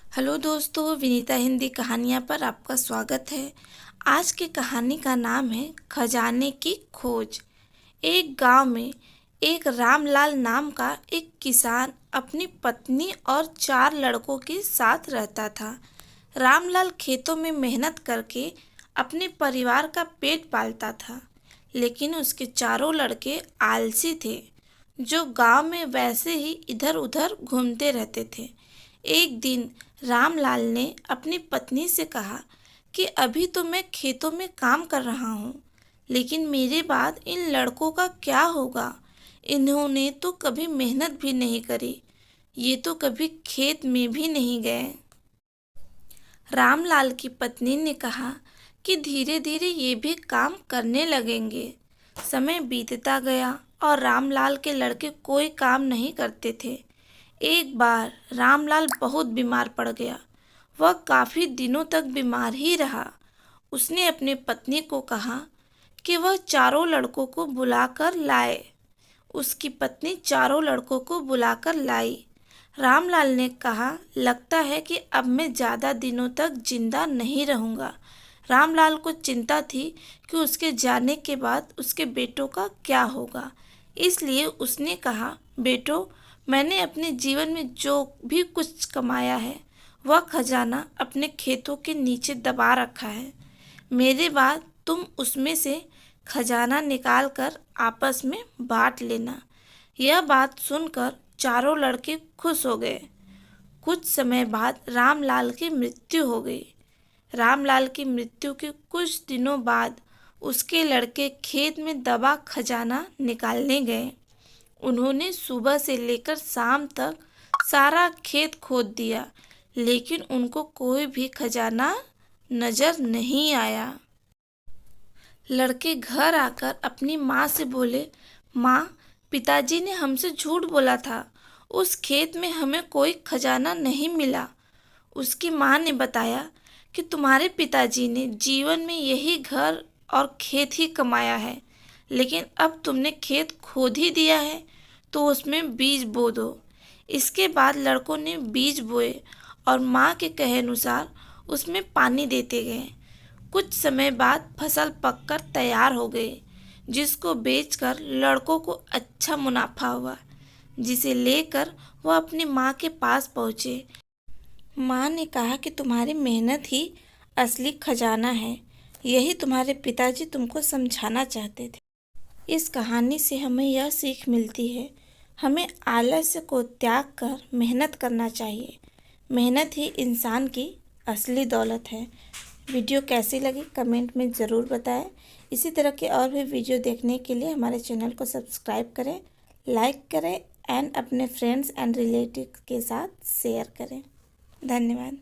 Hello दोस्तों, विनीता हिंदी कहानियाँ पर आपका स्वागत है। आज की कहानी का नाम है खजाने की खोज। एक गांव में एक रामलाल नाम का एक किसान अपनी पत्नी और 4 लड़कों के साथ रहता था। रामलाल खेतों में मेहनत करके अपने परिवार का पेट पालता था, लेकिन उसके चारों लड़के आलसी थे, जो गांव में वैसे ही इधर उधर घूमते रहते थे। एक दिन रामलाल ने अपनी पत्नी से कहा कि अभी तो मैं खेतों में काम कर रहा हूँ, लेकिन मेरे बाद इन लड़कों का क्या होगा? इन्होंने तो कभी मेहनत भी नहीं करी, ये तो कभी खेत में भी नहीं गए। रामलाल की पत्नी ने कहा कि धीरे धीरे ये भी काम करने लगेंगे। समय बीतता गया और रामलाल के लड़के कोई काम नहीं करते थे। एक बार रामलाल बहुत बीमार पड़ गया। वह काफी दिनों तक बीमार ही रहा। उसने अपनी पत्नी को कहा कि वह चारों लड़कों को बुलाकर लाए। उसकी पत्नी चारों लड़कों को बुलाकर लाई। रामलाल ने कहा, लगता है कि अब मैं ज़्यादा दिनों तक जिंदा नहीं रहूँगा। रामलाल को चिंता थी कि उसके जाने के बाद उसके बेटों का क्या होगा। इसलिए उसने कहा, बेटो, मैंने अपने जीवन में जो भी कुछ कमाया है वह खजाना अपने खेतों के नीचे दबा रखा है। मेरे बाद तुम उसमें से खजाना निकाल कर आपस में बांट लेना। यह बात सुनकर चारों लड़के खुश हो गए। कुछ समय बाद रामलाल की मृत्यु हो गई। रामलाल की मृत्यु के कुछ दिनों बाद उसके लड़के खेत में दबा खजाना निकालने गए। उन्होंने सुबह से लेकर शाम तक सारा खेत खोद दिया, लेकिन उनको कोई भी खजाना नजर नहीं आया। लड़के घर आकर अपनी माँ से बोले, माँ, पिताजी ने हमसे झूठ बोला था। उस खेत में हमें कोई खजाना नहीं मिला। उसकी माँ ने बताया कि तुम्हारे पिताजी ने जीवन में यही घर और खेत ही कमाया है, लेकिन अब तुमने खेत खोद ही दिया है तो उसमें बीज बो दो। इसके बाद लड़कों ने बीज बोए और माँ के कहे अनुसार उसमें पानी देते गए। कुछ समय बाद फसल पककर तैयार हो गई, जिसको बेचकर लड़कों को अच्छा मुनाफा हुआ, जिसे लेकर वह अपनी माँ के पास पहुँचे। माँ ने कहा कि तुम्हारी मेहनत ही असली खजाना है। यही तुम्हारे पिताजी तुमको समझाना चाहते थे। इस कहानी से हमें यह सीख मिलती है, हमें आलस्य को त्याग कर मेहनत करना चाहिए। मेहनत ही इंसान की असली दौलत है। वीडियो कैसी लगी कमेंट में ज़रूर बताएं। इसी तरह के और भी वीडियो देखने के लिए हमारे चैनल को सब्सक्राइब करें, लाइक करें एंड अपने फ्रेंड्स एंड रिलेटिव के साथ शेयर करें। धन्यवाद।